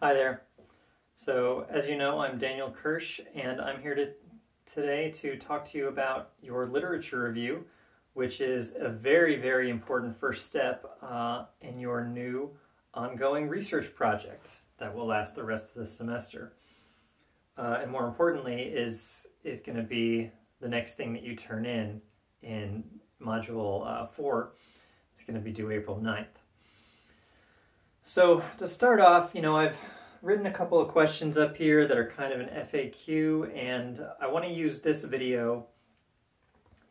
Hi there. So, as you know, I'm Daniel Kirsch, and I'm here today to talk to you about your literature review, which is a very, very important first step in your new ongoing research project that will last the rest of the semester. And more importantly, is going to be the next thing that you turn in Module 4. It's going to be due April 9th. So to start off, I've written a couple of questions up here that are kind of an FAQ, and I want to use this video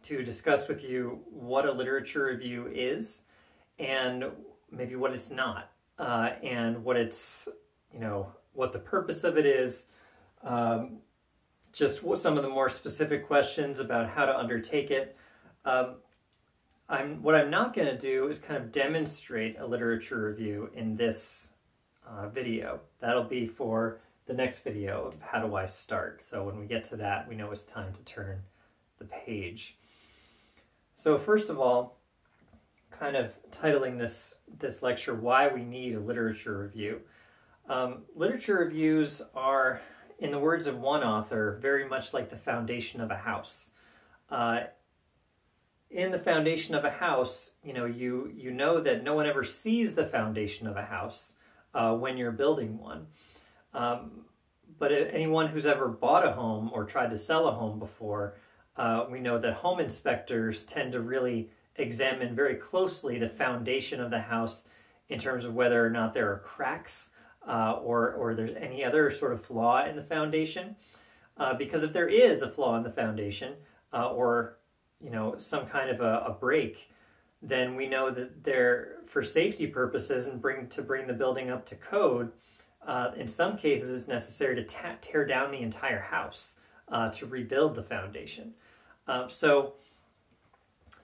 to discuss with you what a literature review is and maybe what it's not, and what it's, what the purpose of it is, just some of the more specific questions about how to undertake it. What I'm not going to do is kind of demonstrate a literature review in this video. That'll be for the next video of how do I start. So when we get to that, we know it's time to turn the page. So first of all, kind of titling this lecture, Why We Need a Literature Review. Literature reviews are, in the words of one author, very much like the foundation of a house. In the foundation of a house, you know that no one ever sees the foundation of a house when you're building one. But anyone who's ever bought a home or tried to sell a home before, we know that home inspectors tend to really examine very closely the foundation of the house in terms of whether or not there are cracks or there's any other sort of flaw in the foundation. Because if there is a flaw in the foundation or some kind of a break, then we know that for safety purposes and to bring the building up to code, in some cases it's necessary to tear down the entire house to rebuild the foundation. So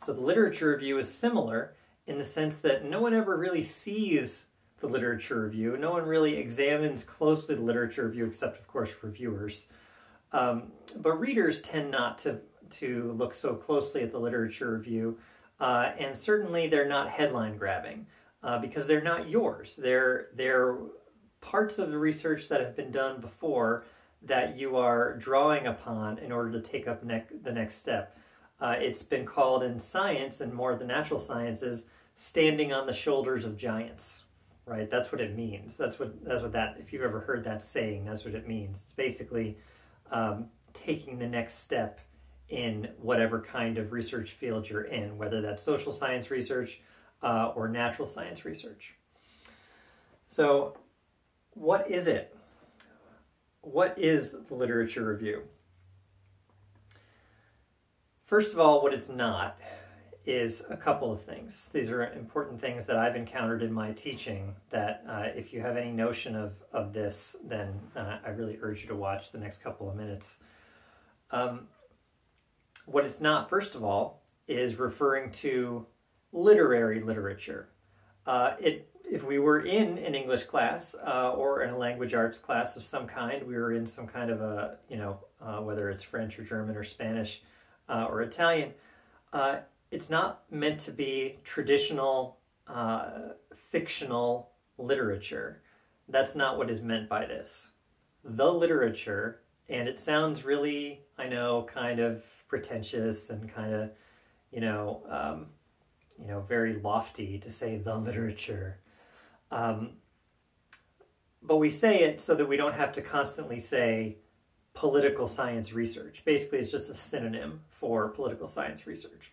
the literature review is similar in the sense that no one ever really sees the literature review. No one really examines closely the literature review except, of course, reviewers. But readers tend not to look so closely at the literature review, and certainly they're not headline grabbing because they're not yours. They're parts of the research that have been done before that you are drawing upon in order to take up the next step. It's been called in science and more of the natural sciences, standing on the shoulders of giants. Right? That's what it means. That's what if you've ever heard that saying, that's what it means. It's basically taking the next step in whatever kind of research field you're in, whether that's social science research or natural science research. So what is it? What is the literature review? First of all, what it's not is a couple of things. These are important things that I've encountered in my teaching that if you have any notion of this, then I really urge you to watch the next couple of minutes. What it's not, first of all, is referring to literary literature. If we were in an English class or in a language arts class of some kind, we were in some kind of a, whether it's French or German or Spanish or Italian, it's not meant to be traditional fictional literature. That's not what is meant by this. The literature, and it sounds really, I know, kind of pretentious and kind of, very lofty to say the literature. But we say it so that we don't have to constantly say political science research. Basically, it's just a synonym for political science research.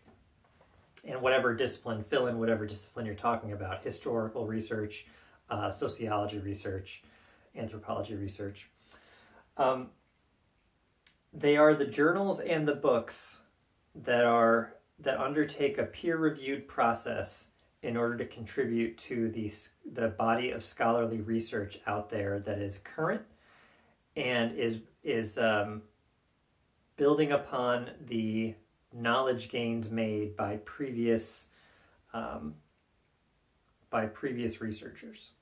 And whatever discipline, fill in whatever discipline you're talking about, historical research, sociology research, anthropology research. They are the journals and the books that undertake a peer-reviewed process in order to contribute to the body of scholarly research out there that is current and is building upon the knowledge gains made by previous researchers.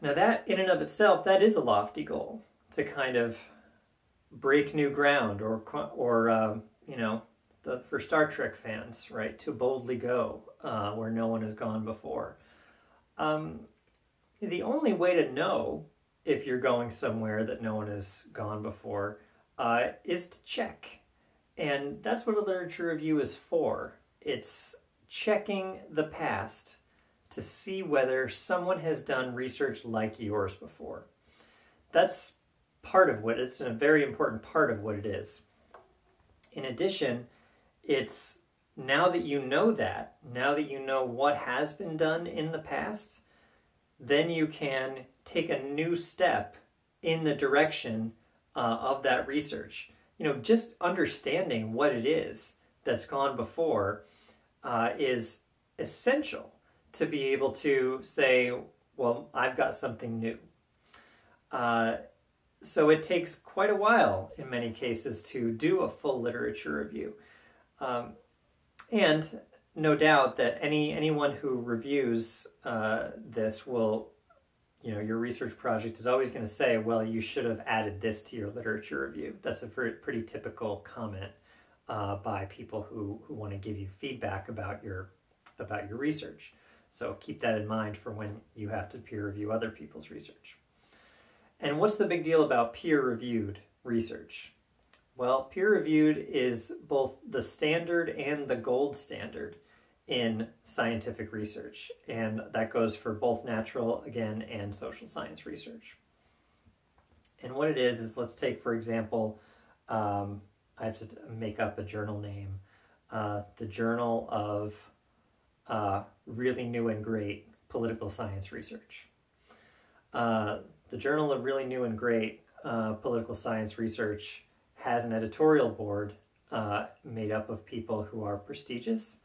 Now that in and of itself, that is a lofty goal, to kind of break new ground, or for Star Trek fans, right, to boldly go where no one has gone before. the only way to know if you're going somewhere that no one has gone before is to check. And that's what a literature review is for. It's checking the past to see whether someone has done research like yours before. That's part of what it's a very important part of what it is. In addition, it's now that you know what has been done in the past, then you can take a new step in the direction of that research. Just understanding what it is that's gone before is essential to be able to say, well, I've got something new. So it takes quite a while in many cases to do a full literature review. And no doubt that anyone who reviews this will, your research project is always going to say, well, you should have added this to your literature review. That's a pretty typical comment by people who want to give you feedback about your research. So keep that in mind for when you have to peer review other people's research. And what's the big deal about peer-reviewed research? Well, peer-reviewed is both the standard and the gold standard in scientific research, and that goes for both natural, again, and social science research. And what it is let's take, for example, I have to make up a journal name, the Journal of Really New and Great Political Science Research. The Journal of Really New and Great Political Science Research has an editorial board made up of people who are prestigious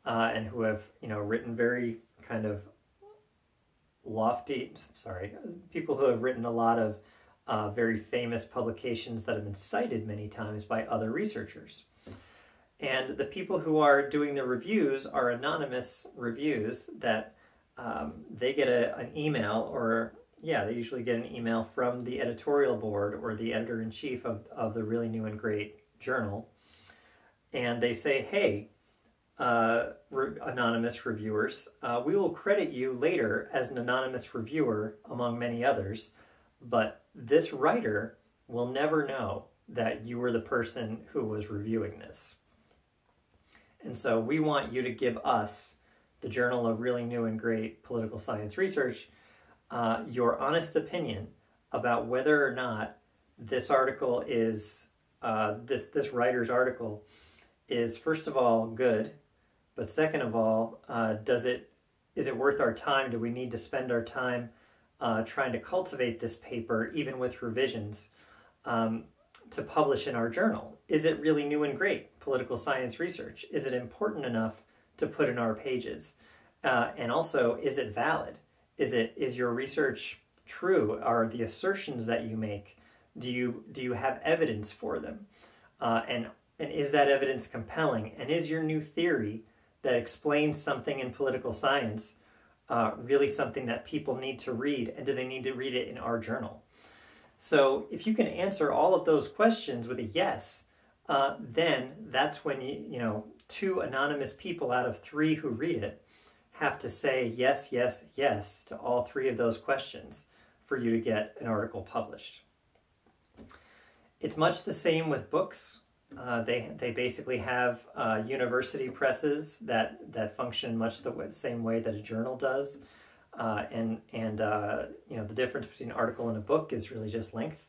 and who have, written very kind of people who have written a lot of very famous publications that have been cited many times by other researchers. And the people who are doing the reviews are anonymous reviews that they get an email they usually get an email from the editorial board or the editor-in-chief of the Really New and Great journal. And they say, hey, anonymous reviewers, we will credit you later as an anonymous reviewer among many others, but this writer will never know that you were the person who was reviewing this. And so we want you to give us, the Journal of Really New and Great Political Science Research, your honest opinion about whether or not this article is, this writer's article is, first of all, good, but second of all, is it worth our time? Do we need to spend our time trying to cultivate this paper, even with revisions, to publish in our journal? Is it really new and great political science research? Is it important enough to put in our pages? And also, is it valid? Is your research true? Are the assertions that you make, do you have evidence for them? And is that evidence compelling? And is your new theory that explains something in political science really something that people need to read? And do they need to read it in our journal? So if you can answer all of those questions with a yes, then that's when two anonymous people out of 3 who read it have to say yes, yes, yes to all 3 of those questions for you to get an article published. It's much the same with books. They basically have university presses that function much the same way that a journal does. The difference between an article and a book is really just length.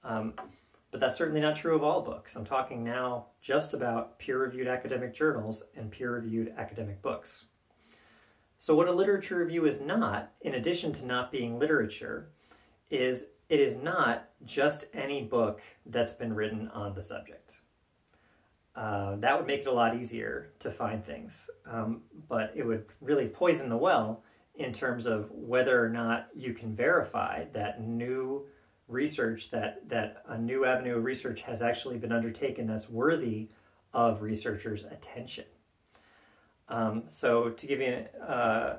But that's certainly not true of all books. I'm talking now just about peer-reviewed academic journals and peer-reviewed academic books. So what a literature review is not, in addition to not being literature, is it is not just any book that's been written on the subject. That would make it a lot easier to find things, but it would really poison the well in terms of whether or not you can verify that new research, that a new avenue of research has actually been undertaken that's worthy of researchers' attention. So to give you,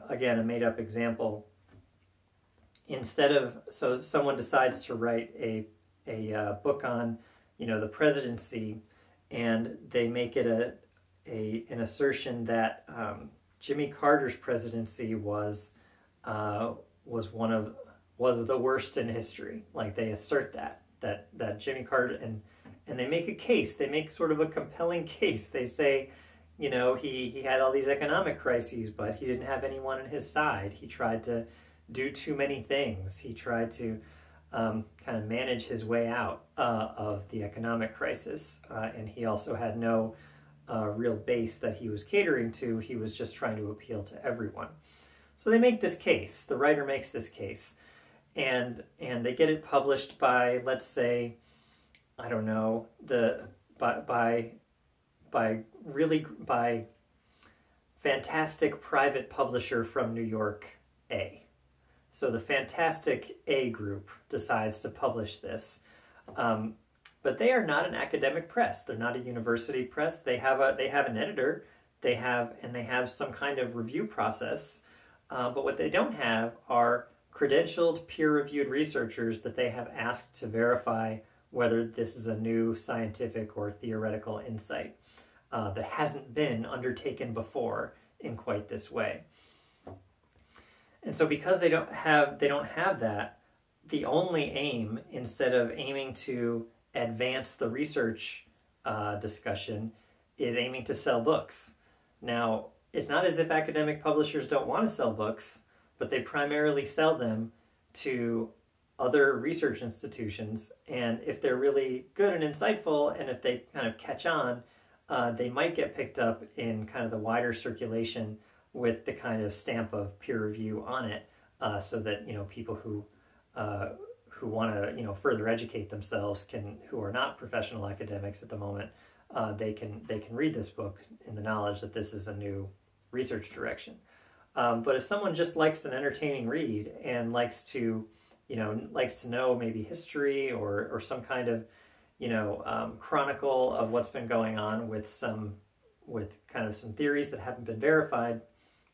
again, a made-up example, so someone decides to write a book on, the presidency, and they make it an assertion that Jimmy Carter's presidency was was the worst in history. Like they assert that Jimmy Carter, and they make a case. They make sort of a compelling case. They say, you know, he had all these economic crises, but he didn't have anyone on his side. He tried to do too many things. He tried to kind of manage his way out of the economic crisis, and he also had no real base that he was catering to. He was just trying to appeal to everyone. So they make this case. The writer makes this case, and they get it published by, let's say, I don't know, by Fantastic Private Publisher from New York A. So the Fantastic A group decides to publish this, but they are not an academic press. They're not a university press. They have an editor. They have some kind of review process, but what they don't have are credentialed, peer-reviewed researchers that they have asked to verify whether this is a new scientific or theoretical insight that hasn't been undertaken before in quite this way. And so because they don't have that, the only aim, instead of aiming to advance the research discussion, is aiming to sell books. Now, it's not as if academic publishers don't want to sell books, but they primarily sell them to other research institutions, and if they're really good and insightful, and if they kind of catch on, they might get picked up in kind of the wider circulation with the kind of stamp of peer review on it, so that, you know, people who want to, you know, further educate themselves who are not professional academics at the moment, they can read this book in the knowledge that this is a new research direction. But if someone just likes an entertaining read and likes to know maybe history or some kind of, you know, chronicle of what's been going on with kind of some theories that haven't been verified,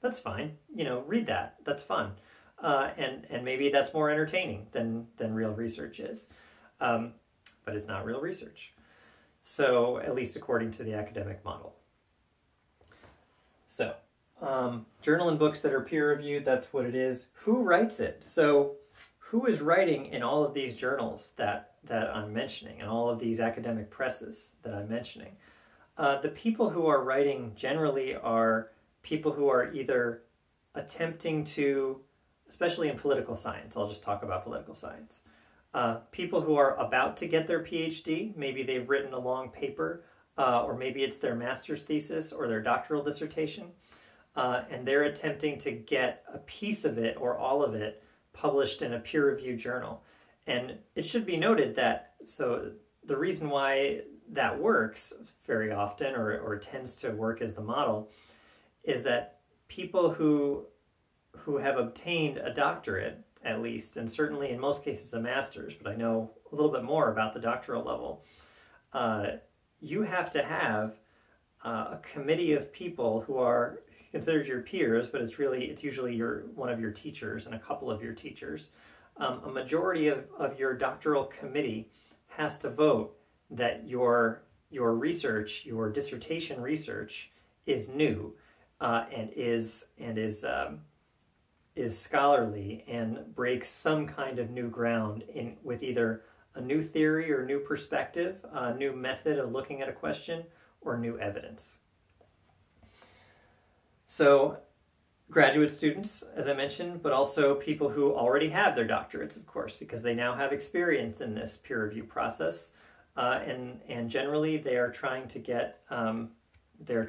that's fine. You know, read that. That's fun. And maybe that's more entertaining than real research is. But it's not real research. So, at least according to the academic model. So, journal and books that are peer-reviewed, that's what it is. Who writes it? So, who is writing in all of these journals that I'm mentioning, and all of these academic presses that I'm mentioning? The people who are writing generally are people who are either attempting to, especially in political science, I'll just talk about political science, people who are about to get their PhD, maybe they've written a long paper, or maybe it's their master's thesis or their doctoral dissertation, and they're attempting to get a piece of it or all of it published in a peer-reviewed journal. And it should be noted that, so the reason why that works very often, or tends to work as the model, is that people who have obtained a doctorate, at least, and certainly in most cases a master's, but I know a little bit more about the doctoral level, you have to have a committee of people who are considered your peers, but it's usually one of your teachers and a couple of your teachers. A majority of your doctoral committee has to vote that your research, your dissertation research, is new and is scholarly and breaks some kind of new ground with either a new theory or new perspective, a new method of looking at a question, or new evidence. So graduate students, as I mentioned, but also people who already have their doctorates, of course, because they now have experience in this peer review process, and generally they are trying to get tenure. They're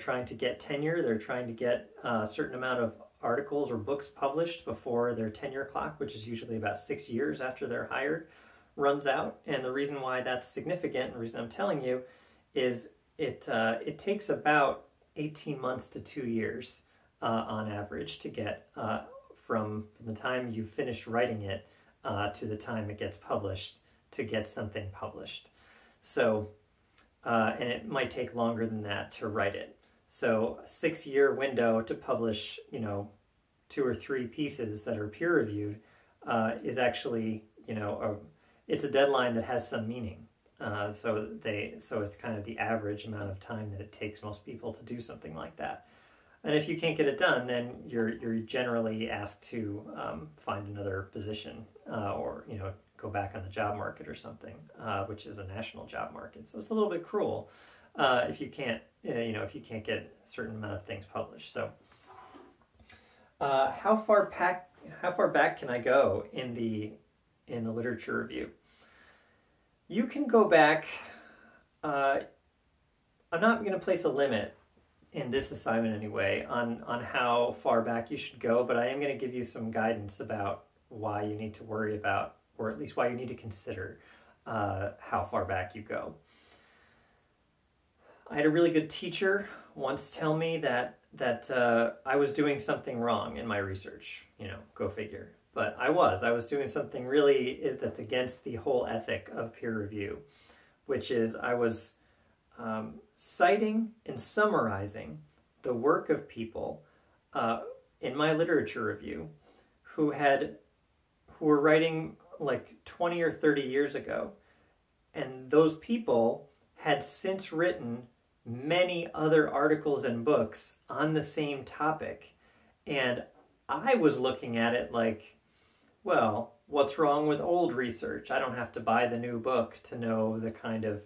trying to get a certain amount of articles or books published before their tenure clock, which is usually about 6 years after they're hired, runs out. And the reason why that's significant, and the reason I'm telling you, is it takes about 18 months to 2 years on average to get from the time you finish writing it to the time it gets published, to get something published. So, and it might take longer than that to write it. So a 6-year window to publish, 2 or 3 pieces that are peer reviewed is actually, it's a deadline that has some meaning. So it's kind of the average amount of time that it takes most people to do something like that. And if you can't get it done, then you're generally asked to find another position or go back on the job market or something, which is a national job market. So it's a little bit cruel if you can't if you can't get a certain amount of things published. So how far back can I go in the literature review? You can go back. I'm not going to place a limit in this assignment anyway on how far back you should go, but I am going to give you some guidance about why you need to worry about, or at least why you need to consider how far back you go. I had a really good teacher once tell me that I was doing something wrong in my research. Go figure. But I was doing something really that's against the whole ethic of peer review, which is I was citing and summarizing the work of people in my literature review who were writing like 20 or 30 years ago. And those people had since written many other articles and books on the same topic. And I was looking at it like, well, what's wrong with old research? I don't have to buy the new book to know the kind of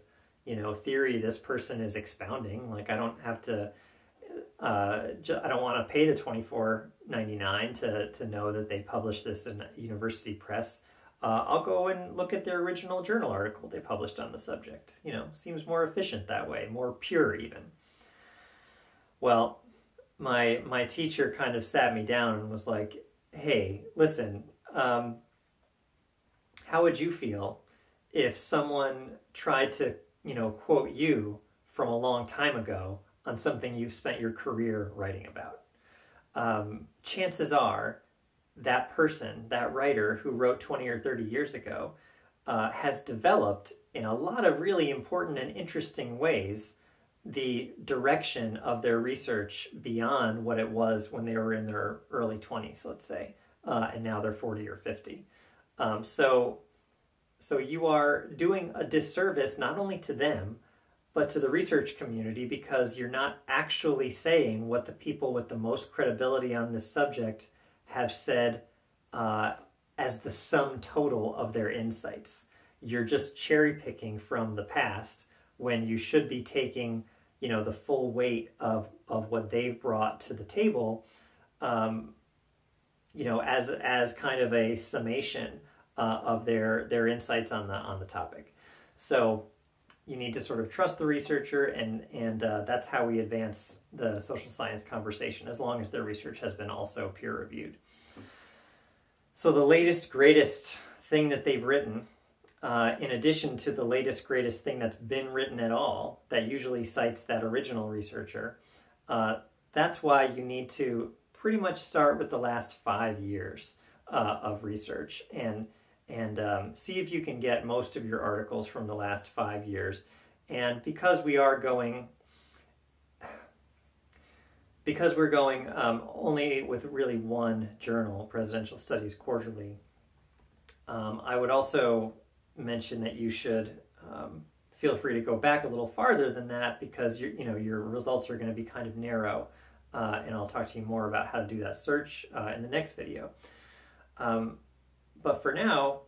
theory this person is expounding. Like I don't have to, I don't want to pay the $24.99 to know that they published this in a university press. I'll go and look at their original journal article they published on the subject. Seems more efficient that way, more pure even. Well, my teacher kind of sat me down and was like, hey, listen, how would you feel if someone tried to quote you from a long time ago on something you've spent your career writing about? Chances are that person, that writer who wrote 20 or 30 years ago, has developed in a lot of really important and interesting ways the direction of their research beyond what it was when they were in their early 20s, let's say, and now they're 40 or 50. So you are doing a disservice not only to them, but to the research community, because you're not actually saying what the people with the most credibility on this subject have said as the sum total of their insights. You're just cherry picking from the past when you should be taking, the full weight of what they've brought to the table, as kind of a summation of their insights on the topic. So you need to sort of trust the researcher, and that's how we advance the social science conversation, as long as their research has been also peer reviewed. So the latest, greatest thing that they've written, in addition to the latest, greatest thing that's been written at all, that usually cites that original researcher, that's why you need to pretty much start with the last 5 years of research and see if you can get most of your articles from the last 5 years. And because we're going only with really one journal, Presidential Studies Quarterly, I would also mention that you should feel free to go back a little farther than that, because your results are going to be kind of narrow, and I'll talk to you more about how to do that search in the next video. But for now,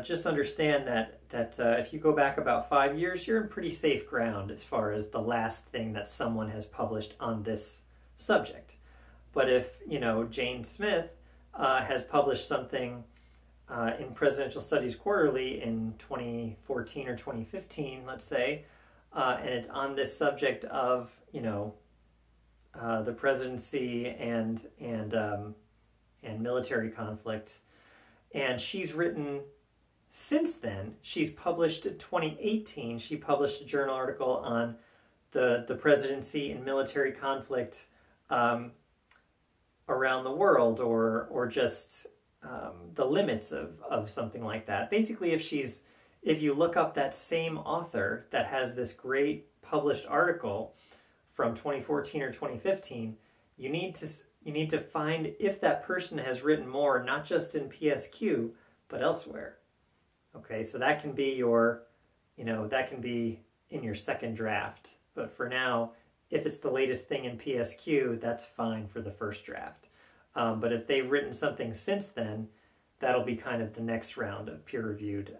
just understand that if you go back about 5 years, you're in pretty safe ground as far as the last thing that someone has published on this subject. But if Jane Smith has published something in Presidential Studies Quarterly in 2014 or 2015, let's say, and it's on this subject of the presidency and military conflict, and she's written since then. She's published in 2018. She published a journal article on the presidency and military conflict around the world, or just the limits of something like that. Basically, if you look up that same author that has this great published article from 2014 or 2015, you need to find if that person has written more, not just in PSQ, but elsewhere. Okay, so that can be that can be in your second draft. But for now, if it's the latest thing in PSQ, that's fine for the first draft. But if they've written something since then, that'll be kind of the next round of peer-reviewed,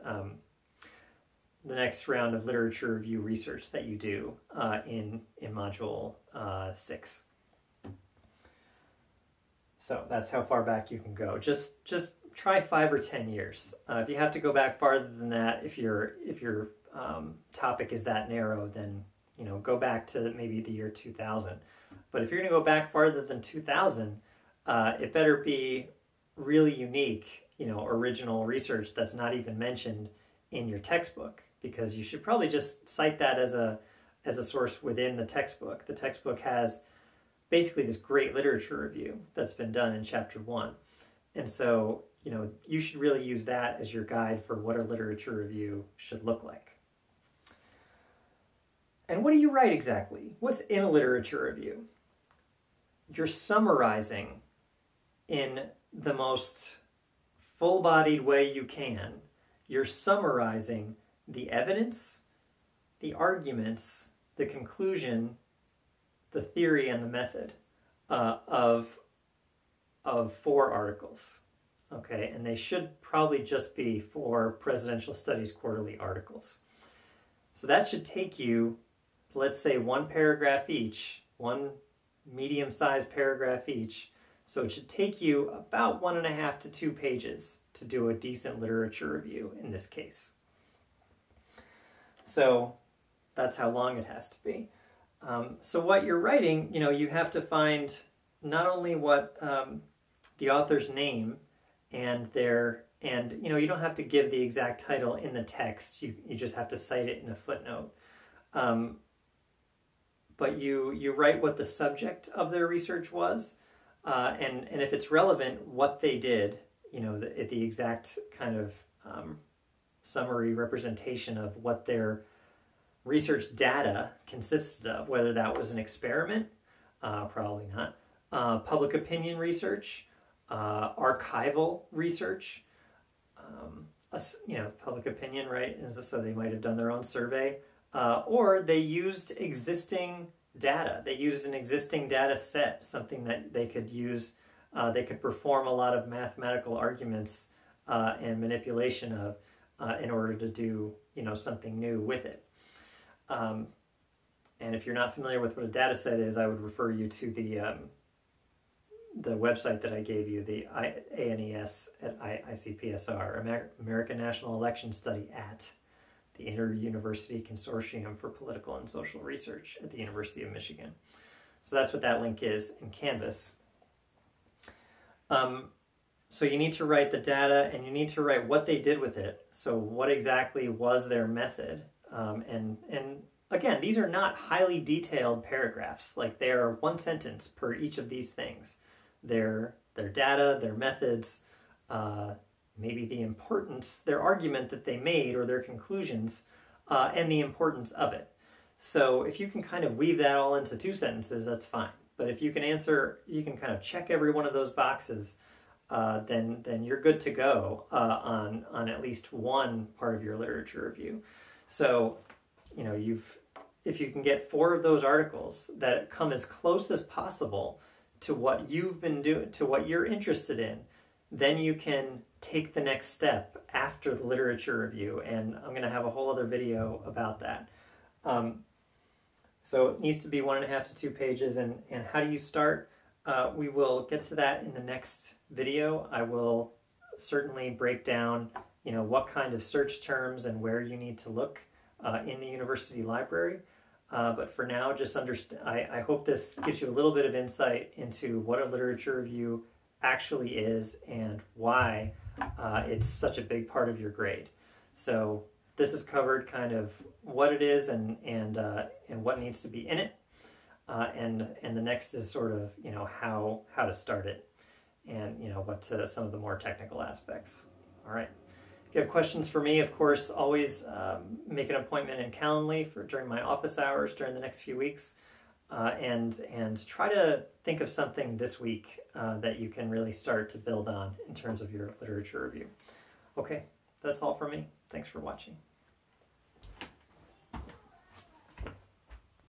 the next round of literature review research that you do in Module 6. So that's how far back you can go. Just try 5 or 10 years. If you have to go back farther than that, if your topic is that narrow, then go back to maybe the year 2000. But if you're going to go back farther than 2000, it better be really unique, original research that's not even mentioned in your textbook, because you should probably just cite that as a source within the textbook. The textbook has basically this great literature review that's been done in Chapter 1. And so, you should really use that as your guide for what a literature review should look like. And what do you write exactly? What's in a literature review? You're summarizing in the most full-bodied way you can. You're summarizing the evidence, the arguments, the conclusion, the theory, and the method of 4 articles. Okay, and they should probably just be 4 Presidential Studies Quarterly articles. So that should take you, let's say, 1 paragraph each, 1 medium-sized paragraph each. So it should take you about 1.5 to 2 pages to do a decent literature review in this case. So that's how long it has to be. So what you're writing, you have to find not only what the author's name and you don't have to give the exact title in the text. You just have to cite it in a footnote. But you write what the subject of their research was, and if it's relevant, what they did, the exact kind of summary representation of what their research data consisted of, whether that was an experiment, probably not, public opinion research, archival research, public opinion, right? So they might have done their own survey, or they used existing data. They used an existing data set, something that they could use. They could perform a lot of mathematical arguments and manipulation of in order to do something new with it. And if you're not familiar with what a data set is, I would refer you to the website that I gave you, the ANES at ICPSR, American National Election Study at the Inter-University Consortium for Political and Social Research at the University of Michigan. So that's what that link is in Canvas. So you need to write the data, and you need to write what they did with it. So what exactly was their method? And again, these are not highly detailed paragraphs. Like, they are 1 sentence per each of these things. Their data, their methods, maybe the importance, their argument that they made or their conclusions, and the importance of it. So if you can kind of weave that all into 2 sentences, that's fine. But if you can kind of check every one of those boxes, then you're good to go on at least one part of your literature review. So, if you can get 4 of those articles that come as close as possible to what you've been doing, to what you're interested in, then you can take the next step after the literature review. And I'm going to have a whole other video about that. So it needs to be 1.5 to 2 pages. And how do you start? We will get to that in the next video. I will certainly break down, what kind of search terms and where you need to look in the university library. But for now, just understand. I hope this gives you a little bit of insight into what a literature review actually is and why it's such a big part of your grade. So this has covered kind of what it is and what needs to be in it. And the next is sort of, how to start it and, some of the more technical aspects. All right. If you have questions for me, of course, always make an appointment in Calendly during my office hours during the next few weeks. And try to think of something this week that you can really start to build on in terms of your literature review. Okay, that's all for me. Thanks for watching.